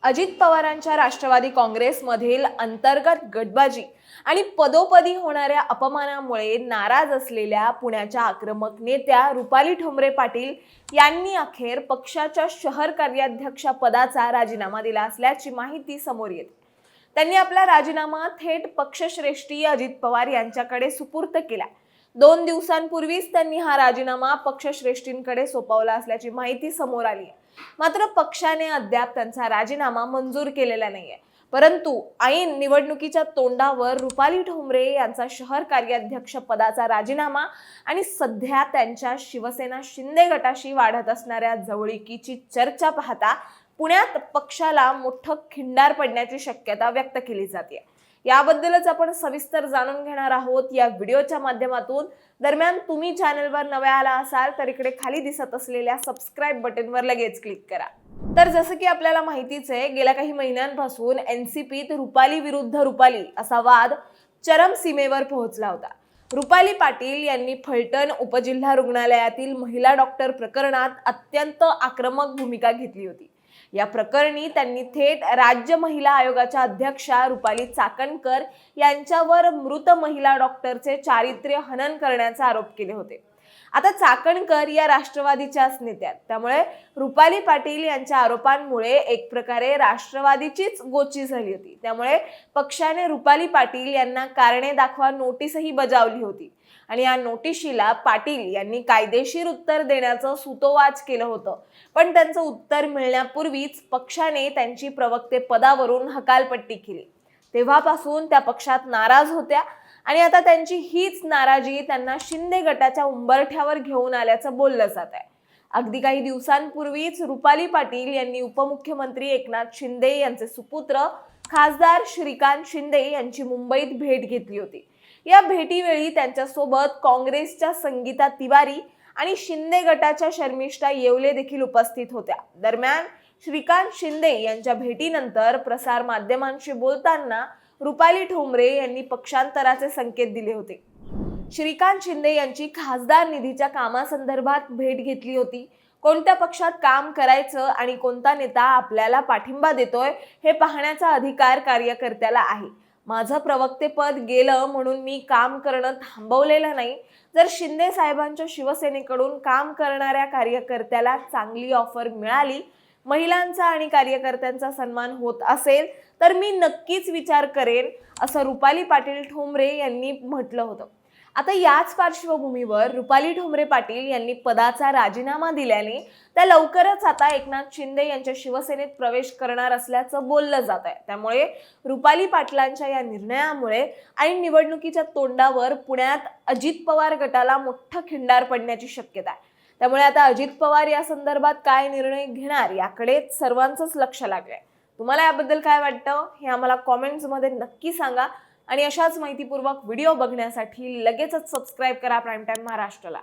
अजित पवारांच्या राष्ट्रवादी काँग्रेसमधील अंतर्गत गटबाजी आणि पदोपदी होणाऱ्या अपमानामुळे नाराज असलेल्या पुण्याच्या आक्रमक नेत्या रुपाली ठोंबरे पाटील यांनी अखेर पक्षाच्या शहर कार्याध्यक्ष पदाचा राजीनामा दिला असल्याची माहिती समोर येते। त्यांनी आपला राजीनामा थेट पक्षश्रेष्ठी अजित पवार यांच्याकडे सुपूर्द केला। 2 दिवसांपूर्वीच त्यांनी हा राजीनामा पक्षश्रेष्ठींकडे सोपवला असल्याची माहिती समोर आली आहे। मात्र पक्षाने अद्याप त्यांचा राजीनामा मंजूर केलेला नाहीये। परंतु ऐन निवडणुकीच्या तोंडावर रुपाली ठोंबरे यांचा शहर कार्याध्यक्ष पदाचा राजीनामा आणि सध्या त्यांच्या शिवसेना शिंदे गटाशी वाढत असणाऱ्या जवळीकीची चर्चा पाहता पुण्यात पक्षाला मोठं खिंडार पडण्याची शक्यता व्यक्त केली जाते। याबद्दलच आपण सविस्तर जाणून घेणार आहोत या व्हिडिओच्या माध्यमातून। दरम्यान तुम्ही चॅनलवर नवे आला असाल तर इकडे खाली दिसत असलेल्या सबस्क्राइब बटनवर लगेच क्लिक करा। तर जसं की आपल्याला माहितीच आहे, गेल्या काही महिन्यांपासून एनसीपीत रुपाली विरुद्ध रुपाली असा वाद चरम सीमेवर पोहोचला होता। रुपाली पाटील यांनी फलटण उपजिल्हा रुग्णालयातील महिला डॉक्टर प्रकरणात अत्यंत आक्रमक भूमिका घेतली होती। या प्रकरणी त्यांनी थेट राज्य महिला आयोगाच्या अध्यक्षा रुपाली चाकणकर यांच्यावर मृत महिला डॉक्टरचे चारित्र्य हनन करण्याचा आरोप केले होते। आता चाकणकर या राष्ट्रवादीच्याच नेत्या, त्यामुळे रुपाली पाटील यांच्या आरोपांमुळे एक प्रकारे राष्ट्रवादीचीच गोची झाली होती। त्यामुळे पक्षाने रुपाली पाटील यांना कारणे दाखवा नोटीसही बजावली होती आणि या नोटिशीला पाटील यांनी कायदेशीर उत्तर देण्याचं सुतोवाच केलं होतं। पण त्यांचं उत्तर मिळण्यापूर्वीच पक्षाने त्यांची प्रवक्ते पदावरून हकालपट्टी केली। तेव्हापासून त्या पक्षात नाराज होत्या आणि आता त्यांची हीच नाराजी त्यांना शिंदे गटाच्या उंबरठ्यावर घेऊन आल्याचं बोललं जात आहे। अगदी काही दिवसांपूर्वीच रुपाली पाटील यांनी उपमुख्यमंत्री एकनाथ शिंदे यांचे सुपुत्र खासदार श्रीकांत शिंदे यांची मुंबईत भेट घेतली होती। या भेटीवेळी त्यांच्यासोबत काँग्रेसच्या संगीता तिवारी आणि शिंदे गटाच्या शर्मिष्ठा येवले देखील उपस्थित होत्या। दरम्यान श्रीकांत शिंदे यांच्या भेटीनंतर प्रसार माध्यमांशी बोलताना रुपाली ठोंबरे यांनी पक्षांतराचे संकेत दिले होते। श्रीकांत शिंदे यांची खासदार निधीच्या कामासंदर्भात भेट घेतली होती। कोणत्या पक्षात काम करायचं आणि कोणता नेता आपल्याला पाठिंबा देतोय हे पाहण्याचा अधिकार कार्यकर्त्याला आहे। माझं प्रवक्तेपद गेलं म्हणून मी काम करणं थांबवलेलं नाही। जर शिंदे साहेबांच्या शिवसेनेकडून काम करणाऱ्या कार्यकर्त्याला चांगली ऑफर मिळाली, महिलांचा आणि कार्यकर्त्यांचा सन्मान होत असेल तर मी नक्कीच विचार करेन, असं रुपाली पाटील ठोंबरे यांनी म्हटलं होतं। आता याच पार्श्वभूमीवर रुपाली ठोंबरे पाटील यांनी पदाचा राजीनामा दिल्याने त्या लवकरच आता एकनाथ शिंदे यांच्या शिवसेनेत प्रवेश करणार असल्याचं बोललं जात आहे। त्यामुळे रुपाली पाटलांच्या या निर्णयामुळे आणि निवडणुकीच्या तोंडावर पुण्यात अजित पवार गटाला मोठं खिंडार पडण्याची शक्यता आहे। त्यामुळे आता अजित पवार या संदर्भात काय निर्णय घेणार याकडे सर्वांचंच लक्ष लागलंय। तुम्हाला याबद्दल काय वाटतं हे आम्हाला कमेंट्समध्ये नक्की सांगा आणि अशाच माहितीपूर्वक व्हिडिओ बघण्यासाठी लगेचच सबस्क्राइब करा प्राईम टाइम महाराष्ट्राला।